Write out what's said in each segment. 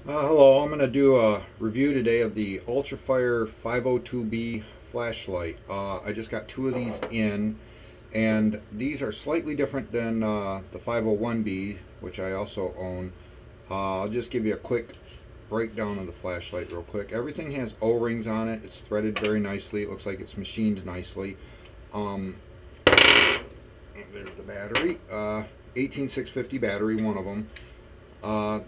Hello, I'm going to do a review today of the Ultrafire 502B flashlight. I just got two of these in, and these are slightly different than the 501B, which I also own. I'll just give you a quick breakdown of the flashlight real quick. Everything has O-rings on it. It's threaded very nicely. It looks like it's machined nicely. There's the battery. 18650 battery, one of them.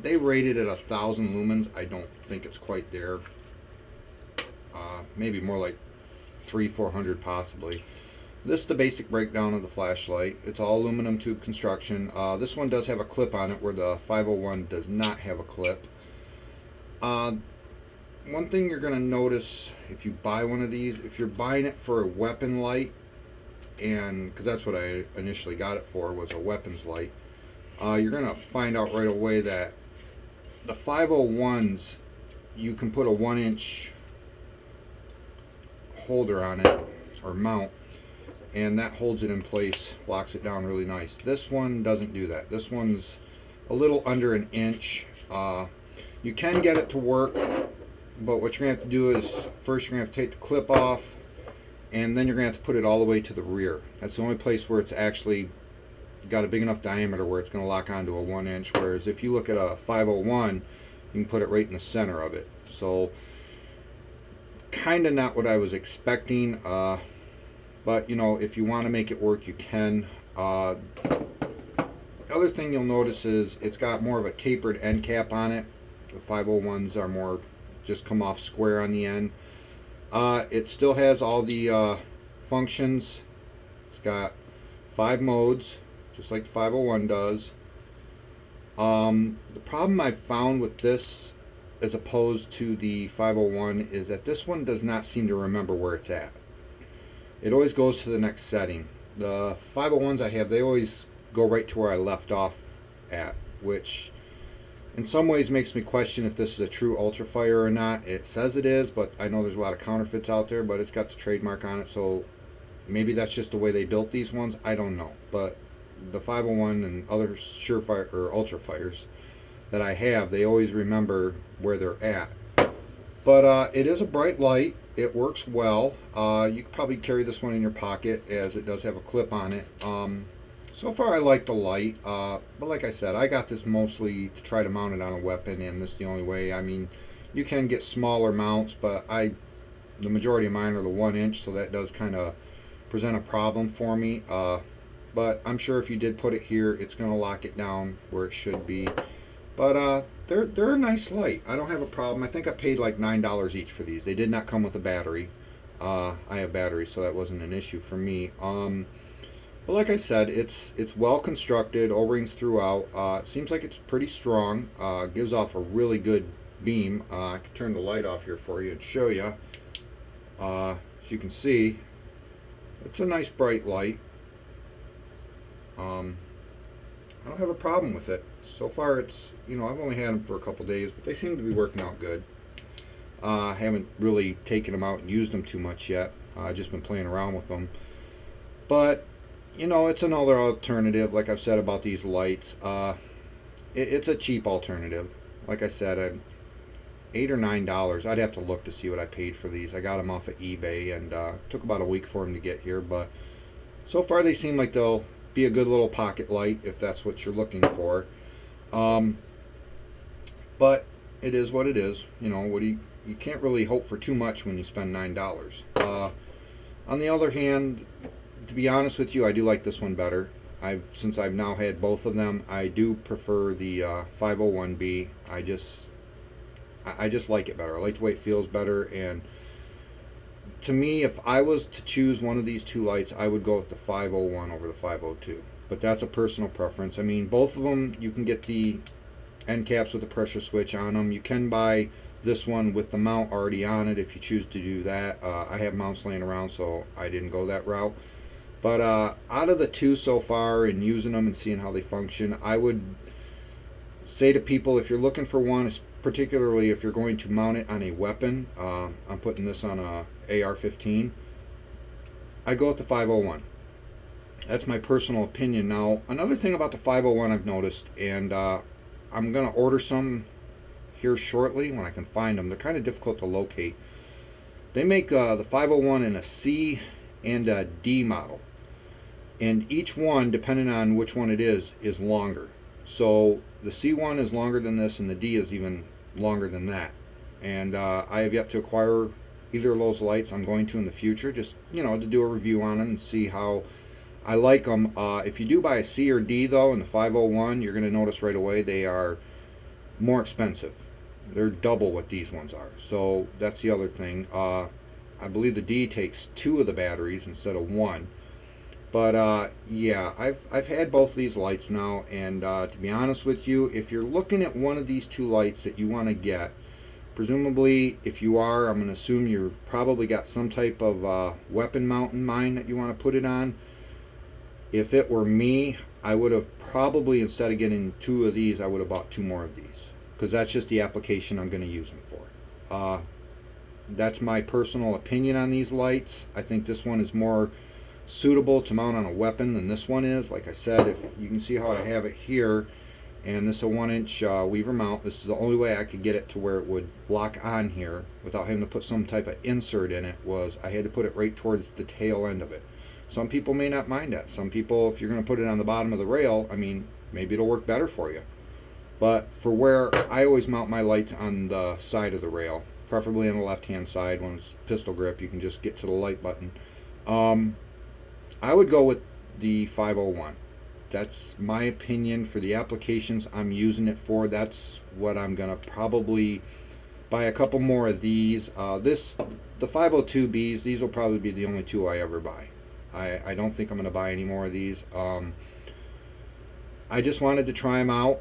They rated it 1,000 lumens. I don't think it's quite there. Maybe more like 400 possibly. This is the basic breakdown of the flashlight. It's all aluminum tube construction. This one does have a clip on it where the 501 does not have a clip. One thing you're going to notice if you buy one of these, if you're buying it for a weapon light, and because that's what I initially got it for, was a weapons light, you're going to find out right away that the 501s, you can put a 1-inch holder on it, or mount, and that holds it in place, locks it down really nice. This one doesn't do that. This one's a little under an inch. You can get it to work, but what you're going to have to do is, first you're going to have to take the clip off, and then you're going to have to put it all the way to the rear. That's the only place where it's actually got a big enough diameter where it's going to lock onto a 1-inch, whereas if you look at a 501, you can put it right in the center of it. So kind of not what I was expecting, but you know, if you want to make it work, you can. The other thing you'll notice is it's got more of a tapered end cap on it. The 501s are more just come off square on the end. It still has all the functions. It's got 5 modes, just like the 501 does. The problem I've found with this as opposed to the 501 is that this one does not seem to remember where it's at. It always goes to the next setting. The 501s I have, they always go right to where I left off at, which in some ways makes me question if this is a true Ultrafire or not. It says it is, but I know there's a lot of counterfeits out there, but it's got the trademark on it, so maybe that's just the way they built these ones. I don't know. But the 501 and other Surefire or Ultrafires that I have, they always remember where they're at. But it is a bright light. It works well. You could probably carry this one in your pocket, as it does have a clip on it. So far I like the light, but like I said, I got this mostly to try to mount it on a weapon, and this is the only way. I mean, you can get smaller mounts, but the majority of mine are the 1-inch, so that does kind of present a problem for me. But I'm sure if you did put it here, it's going to lock it down where it should be. But they're a nice light. I don't have a problem. I think I paid like $9 each for these. They did not come with a battery. I have batteries, so that wasn't an issue for me. But like I said, it's well constructed, O-rings throughout. It seems like it's pretty strong. Gives off a really good beam. I can turn the light off here for you and show you. As you can see, it's a nice bright light. I don't have a problem with it. So far, it's, you know, I've only had them for a couple days, but they seem to be working out good. I haven't really taken them out and used them too much yet. I've just been playing around with them. But you know, it's another alternative, like I've said about these lights. It's a cheap alternative. Like I said, $8 or $9. I'd have to look to see what I paid for these. I got them off of eBay, and took about a week for them to get here. But so far, they seem like they'll be a good little pocket light if that's what you're looking for. But it is what it is. You know, you can't really hope for too much when you spend $9. On the other hand, to be honest with you, I do like this one better. Since I've now had both of them, I do prefer the 501B. I just like it better. I like the way it feels better, and to me, if I was to choose one of these two lights, I would go with the 501 over the 502. But that's a personal preference. I mean, both of them, you can get the end caps with a pressure switch on them. You can buy this one with the mount already on it if you choose to do that. I have mounts laying around, so I didn't go that route. But out of the two so far, and using them and seeing how they function, I would say to people, if you're looking for one, particularly if you're going to mount it on a weapon, I'm putting this on a AR-15, I'd go with the 501. That's my personal opinion. Now, another thing about the 501 I've noticed, and I'm going to order some here shortly when I can find them. They're kind of difficult to locate. They make the 501 in a C and a D model, and each one, depending on which one it is longer. So the C1 is longer than this, and the D is even longer than that. And I have yet to acquire either of those lights. I'm going to in the future, just to do a review on them and see how I like them. If you do buy a C or D though in the 501, you're going to notice right away they are more expensive. They're double what these ones are. So that's the other thing. I believe the D takes 2 of the batteries instead of 1. But yeah, I've had both these lights now, and to be honest with you, if you're looking at one of these 2 lights that you want to get, presumably if you are, I'm going to assume you've probably got some type of weapon mount in mind that you want to put it on. If it were me, I would have probably, instead of getting 2 of these, I would have bought 2 more of these, because that's just the application I'm going to use them for. That's my personal opinion on these lights. I think this one is more suitable to mount on a weapon than this one is. Like I said, if you can see how I have it here, and this is a 1-inch Weaver mount. This is the only way I could get it to where it would lock on here without having to put some type of insert in it, was I had to put it right towards the tail end of it. Some people may not mind that. Some people, if you're going to put it on the bottom of the rail, I mean, maybe it'll work better for you. But for where I always mount my lights on the side of the rail, preferably on the left-hand side. When it's pistol grip, you can just get to the light button. I would go with the 501. That's my opinion for the applications I'm using it for. That's what I'm going to probably buy a couple more of these. The 502Bs, these will probably be the only 2 I ever buy. I don't think I'm going to buy any more of these. I just wanted to try them out.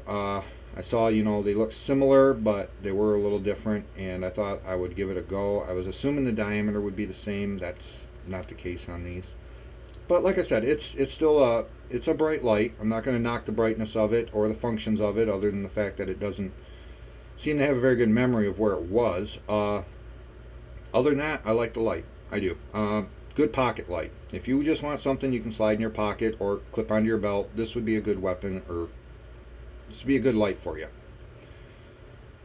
I saw, they look similar, but they were a little different, and I thought I would give it a go. I was assuming the diameter would be the same. That's not the case on these. But like I said, it's still it's a bright light. I'm not going to knock the brightness of it or the functions of it, other than the fact that it doesn't seem to have a very good memory of where it was. Other than that, I like the light. I do. Good pocket light. If you just want something you can slide in your pocket or clip onto your belt, this would be a good weapon, or this would be a good light for you.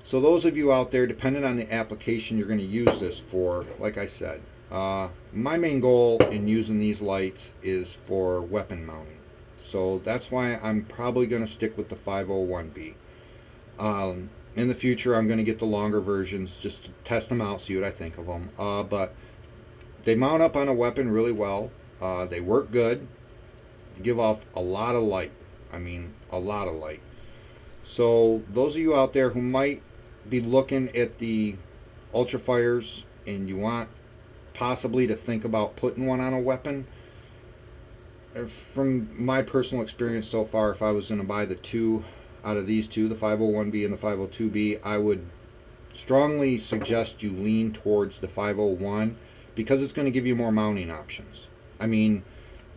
So those of you out there, depending on the application you're going to use this for, like I said, my main goal in using these lights is for weapon mounting. So that's why I'm probably going to stick with the 501B. In the future, I'm going to get the longer versions just to test them out, see what I think of them. But they mount up on a weapon really well. They work good. They give off a lot of light. I mean, a lot of light. So those of you out there who might be looking at the Ultrafires and you want possibly to think about putting one on a weapon, from my personal experience so far, if I was going to buy the 2 out of these 2, the 501B and the 502B, I would strongly suggest you lean towards the 501, because it's going to give you more mounting options. I mean,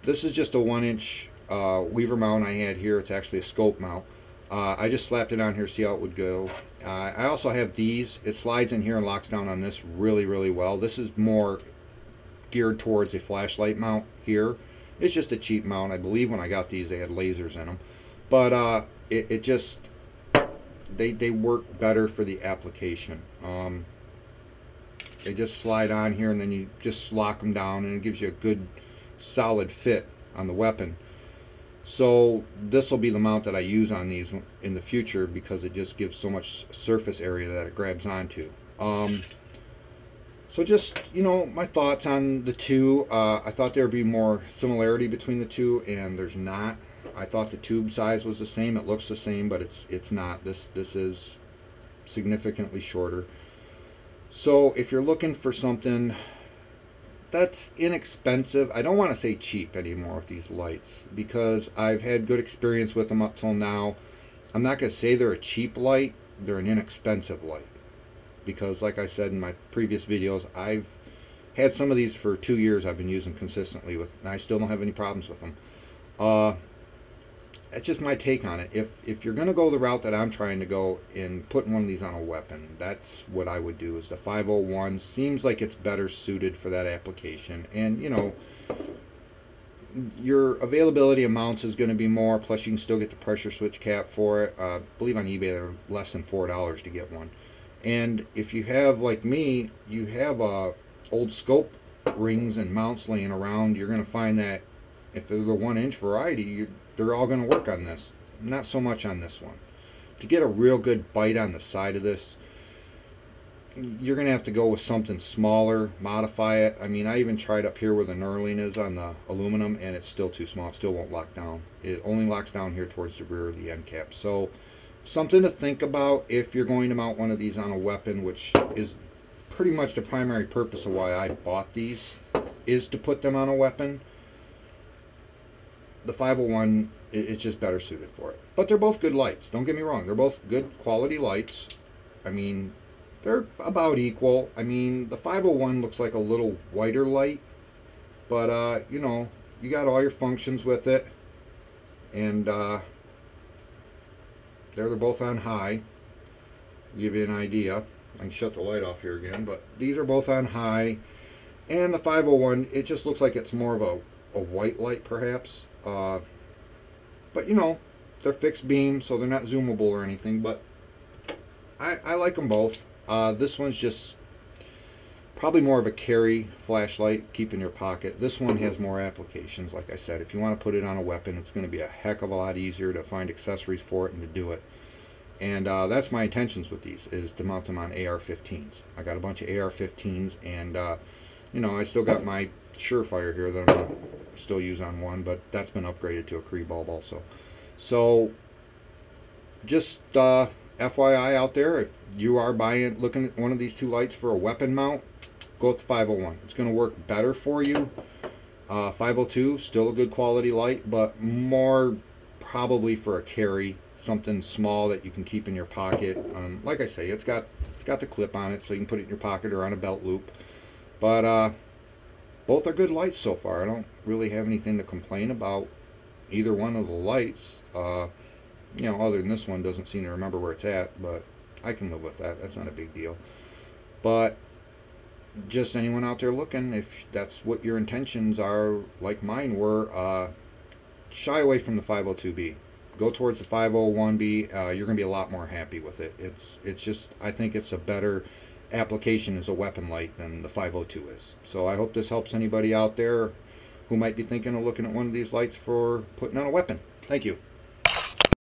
this is just a 1-inch Weaver mount I had here. It's actually a scope mount. I just slapped it on here, see how it would go. I also have these. It slides in here and locks down on this really, really well. This is more geared towards a flashlight mount here. It's just a cheap mount. I believe when I got these they had lasers in them. But it just, they work better for the application. They just slide on here and then you just lock them down, and it gives you a good solid fit on the weapon. So this will be the mount that I use on these in the future, because it just gives so much surface area that it grabs onto. So just, my thoughts on the 2. I thought there would be more similarity between the 2, and there's not. I thought the tube size was the same. It looks the same, but it's not. This is significantly shorter. So if you're looking for something that's inexpensive, I don't want to say cheap anymore with these lights, because I've had good experience with them up till now. I'm not going to say they're a cheap light, they're an inexpensive light, because like I said in my previous videos, I've had some of these for 2 years I've been using consistently with, and I still don't have any problems with them. That's just my take on it. If you're going to go the route that I'm trying to go in putting one of these on a weapon, that's what I would do. Is the 501 seems like it's better suited for that application, and your availability of mounts is going to be more, plus you can still get the pressure switch cap for it. I believe on eBay they're less than $4 to get one. And if you have, like me, you have old scope rings and mounts laying around, you're going to find that if they're the 1-inch variety, they're all going to work on this. Not so much on this one. To get a real good bite on the side of this, you're going to have to go with something smaller, modify it. I mean, I even tried up here where the knurling is on the aluminum, and it's still too small. It still won't lock down. It only locks down here towards the rear of the end cap. So something to think about if you're going to mount one of these on a weapon, which is pretty much the primary purpose of why I bought these, is to put them on a weapon. The 501 is just better suited for it. But they're both good lights. Don't get me wrong. They're both good quality lights. I mean, they're about equal. I mean, the 501 looks like a little whiter light, but you know, you got all your functions with it, and they're both on high. Give you an idea. I can shut the light off here again, but these are both on high, and the 501, it just looks like it's more of a white light perhaps, but you know, they're fixed beam, so they're not zoomable or anything, but I like them both. This one's just probably more of a carry flashlight, keep in your pocket. This one has more applications, like I said. If you want to put it on a weapon, it's going to be a heck of a lot easier to find accessories for it and to do it. And that's my intentions with these, is to mount them on AR-15s. I got a bunch of AR-15s, and you know, I still got my Surefire here that I'm going to still use on one, but that's been upgraded to a Cree bulb also. So just FYI out there, if you are looking at one of these two lights for a weapon mount, go with the 501. It's going to work better for you. 502, still a good quality light, but more probably for a carry, something small that you can keep in your pocket. Like I say, it's got the clip on it, so you can put it in your pocket or on a belt loop. But both are good lights so far. I don't really have anything to complain about either one of the lights. You know, other than this one doesn't seem to remember where it's at, but I can live with that. That's not a big deal. But just anyone out there looking, if that's what your intentions are, like mine were, shy away from the 502B. Go towards the 501B. You're going to be a lot more happy with it. It's just, I think it's a better application as a weapon light than the 502 is. So I hope this helps anybody out there who might be thinking of looking at one of these lights for putting on a weapon. Thank you.